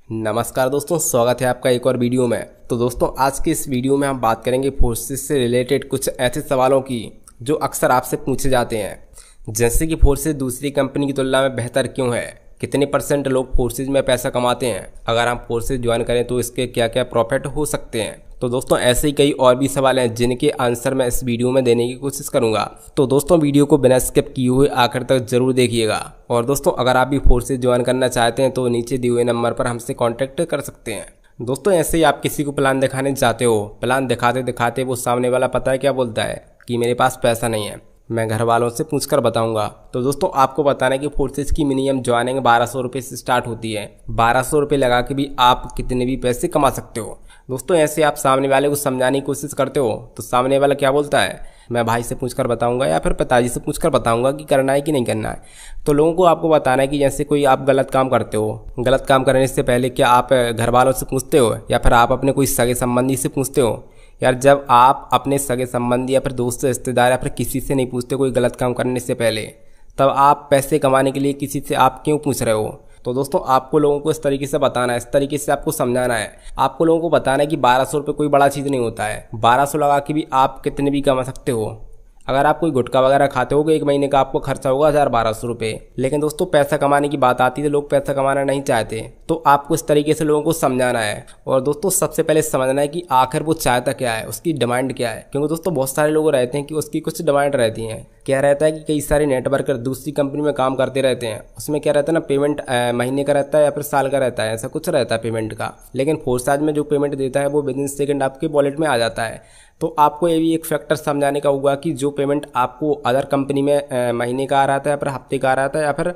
नमस्कार दोस्तों, स्वागत है आपका एक और वीडियो में। तो दोस्तों आज की इस वीडियो में हम बात करेंगे फोर्सेस से रिलेटेड कुछ ऐसे सवालों की जो अक्सर आपसे पूछे जाते हैं, जैसे कि फोर्सेस दूसरी कंपनी की तुलना में बेहतर क्यों है, कितने % लोग फोर्सेस में पैसा कमाते हैं, अगर हम फोर्सेस ज्वाइन करें तो इसके क्या क्या प्रॉफिट हो सकते हैं। तो दोस्तों ऐसे ही कई और भी सवाल हैं जिनके आंसर मैं इस वीडियो में देने की कोशिश करूंगा। तो दोस्तों वीडियो को बिना स्किप किए हुए आखिर तक जरूर देखिएगा। और दोस्तों अगर आप भी फोर्सेस ज्वाइन करना चाहते हैं तो नीचे दिए हुए नंबर पर हमसे कॉन्टैक्ट कर सकते हैं। दोस्तों ऐसे ही आप किसी को प्लान दिखाने चाहते हो, प्लान दिखाते दिखाते वो सामने वाला पता है क्या बोलता है कि मेरे पास पैसा नहीं है, मैं घर वालों से पूछकर बताऊंगा। तो दोस्तों आपको बताना है कि फोर्सेस की मिनिमम ज्वाइनिंग 1200 रुपये से स्टार्ट होती है। 1200 रुपये लगा के भी आप कितने भी पैसे कमा सकते हो। दोस्तों ऐसे आप सामने वाले को समझाने की कोशिश करते हो तो सामने वाला क्या बोलता है, मैं भाई से पूछकर बताऊंगा या फिर पिताजी से पूछकर बताऊंगा कि करना है कि नहीं करना है। तो लोगों को आपको बताना है कि जैसे कोई आप गलत काम करते हो, गलत काम करने से पहले क्या आप घर वालों से पूछते हो या फिर आप अपने कोई सगे संबंधी से पूछते हो। यार जब आप अपने सगे संबंधी या फिर दोस्त रिश्तेदार या फिर किसी से नहीं पूछते कोई गलत काम करने से पहले, तब आप पैसे कमाने के लिए किसी से आप क्यों पूछ रहे हो। तो दोस्तों आपको लोगों को इस तरीके से बताना है, इस तरीके से आपको समझाना है। आपको लोगों को बताना है कि 1200 रुपये कोई बड़ा चीज़ नहीं होता है। 1200 लगा के भी आप कितने भी कमा सकते हो। अगर आप कोई गुटखा वगैरह खाते होगे एक महीने का आपको खर्चा होगा 1000-1200 रुपये। लेकिन दोस्तों पैसा कमाने की बात आती है तो लोग पैसा कमाना नहीं चाहते। तो आपको इस तरीके से लोगों को समझाना है। और दोस्तों सबसे पहले समझना है कि आखिर वो चाहता क्या है, उसकी डिमांड क्या है। क्योंकि दोस्तों बहुत सारे लोग रहते हैं कि उसकी कुछ डिमांड रहती हैं। क्या रहता है कि कई सारे नेटवर्कर दूसरी कंपनी में काम करते रहते हैं, उसमें क्या रहता है ना, पेमेंट महीने का रहता है या फिर साल का रहता है, ऐसा कुछ रहता है पेमेंट का। लेकिन फोर्साज में जो पेमेंट देता है वो विदिन सेकंड आपके वॉलेट में आ जाता है। तो आपको ये भी एक फैक्टर समझाने का होगा कि जो पेमेंट आपको अदर कंपनी में महीने का आ रहा था या फिर हफ्ते का आ रहा था या फिर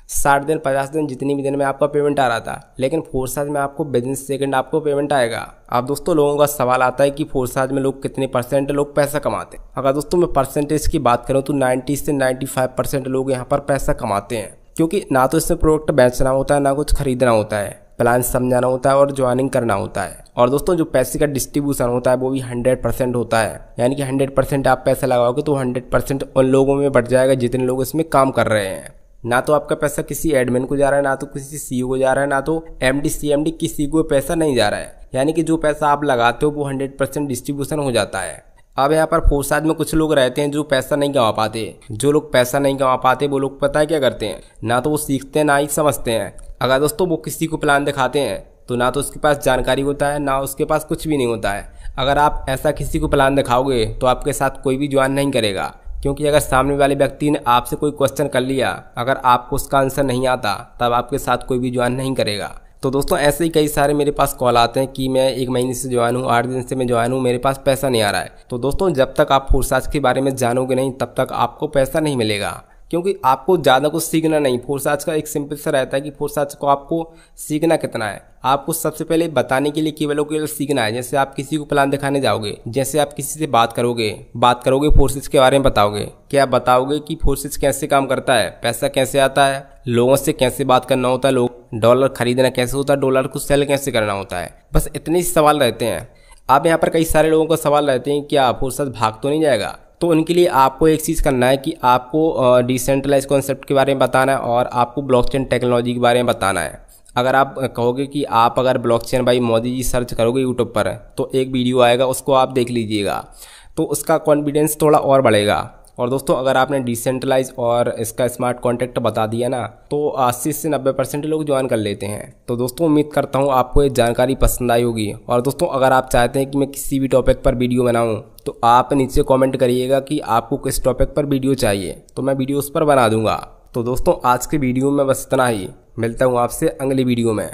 60 दिन 50 दिन जितनी भी दिन में आपका पेमेंट आ रहा था, लेकिन फोर्साज में आपको विदिन सेकंड आपको पेमेंट आएगा। अब दोस्तों लोगों का सवाल आता है कि फोर्साज में लोग कितने % लोग पैसा कमाते हैं। अगर दोस्तों मैं परसेंटेज की बात करूँ तो 90 से 95% लोग यहाँ पर पैसा कमाते हैं। क्योंकि ना तो इसमें प्रोडक्ट बेचना होता है, ना कुछ खरीदना होता है, प्लान समझाना होता है और ज्वाइनिंग करना होता है। और दोस्तों जो पैसे का डिस्ट्रीब्यूशन होता है वो भी 100% होता है। यानी कि 100% आप पैसा लगाओगे तो 100% उन लोगों में बढ़ जाएगा जितने लोग इसमें काम कर रहे हैं। ना तो आपका पैसा किसी एडमिन को जा रहा है, ना तो किसी CEO को जा रहा है, ना तो MD CMD किसी को पैसा नहीं जा रहा है। यानी कि जो पैसा आप लगाते हो वो 100% डिस्ट्रीब्यूशन हो जाता है। अब यहाँ पर फोर्साज में कुछ लोग रहते हैं जो पैसा नहीं कमा पाते। जो लोग पैसा नहीं कमा पाते वो लोग पता है क्या करते हैं, ना तो वो सीखते हैं ना ही समझते हैं। अगर दोस्तों वो किसी को प्लान दिखाते हैं तो ना तो उसके पास जानकारी होता है, ना उसके पास कुछ भी नहीं होता है। अगर आप ऐसा किसी को प्लान दिखाओगे तो आपके साथ कोई भी ज्वाइन नहीं करेगा। क्योंकि अगर सामने वाले व्यक्ति ने आपसे कोई क्वेश्चन कर लिया, अगर आपको उसका आंसर नहीं आता तब आपके साथ कोई भी ज्वाइन नहीं करेगा। तो दोस्तों ऐसे ही कई सारे मेरे पास कॉल आते हैं कि मैं 1 महीने से ज्वाइन हूँ, 8 दिन से मैं ज्वाइन हूँ, मेरे पास पैसा नहीं आ रहा है। तो दोस्तों जब तक आप फोर्साज के बारे में जानोगे नहीं तब तक आपको पैसा नहीं मिलेगा। क्योंकि आपको ज़्यादा कुछ सीखना नहीं। फोर्साज का एक सिंपल सा रहता है कि फोर्साज को आपको सीखना कितना है। आपको सबसे पहले बताने के लिए केवल सीखना है। जैसे आप किसी को प्लान दिखाने जाओगे, जैसे आप किसी से बात करोगे फोर्सेस के बारे में बताओगे, क्या बताओगे कि फोर्सेस कैसे काम करता है, पैसा कैसे आता है, लोगों से कैसे बात करना होता है, लोग डॉलर खरीदना कैसे होता है, डॉलर को सेल कैसे करना होता है। बस इतने ही सवाल रहते हैं। आप यहाँ पर कई सारे लोगों का सवाल रहते हैं क्या फोर्सेस भाग तो नहीं जाएगा। तो उनके लिए आपको एक चीज़ करना है कि आपको डिसेंट्रलाइज कॉन्सेप्ट के बारे में बताना है और आपको ब्लॉकचेन टेक्नोलॉजी के बारे में बताना है। अगर आप कहोगे कि आप अगर blockchain by Modi ji search करोगे यूट्यूब पर तो एक वीडियो आएगा, उसको आप देख लीजिएगा तो उसका कॉन्फिडेंस थोड़ा और बढ़ेगा। और दोस्तों अगर आपने डिसेंट्रलाइज और इसका स्मार्ट कॉन्ट्रैक्ट बता दिया ना तो 80 से 90% लोग ज्वाइन कर लेते हैं। तो दोस्तों उम्मीद करता हूँ आपको ये जानकारी पसंद आई होगी। और दोस्तों अगर आप चाहते हैं कि मैं किसी भी टॉपिक पर वीडियो बनाऊँ तो आप नीचे कमेंट करिएगा कि आपको किस टॉपिक पर वीडियो चाहिए, तो मैं वीडियो उस पर बना दूंगा। तो दोस्तों आज के वीडियो में बस इतना ही। मिलता हूँ आपसे अगली वीडियो में।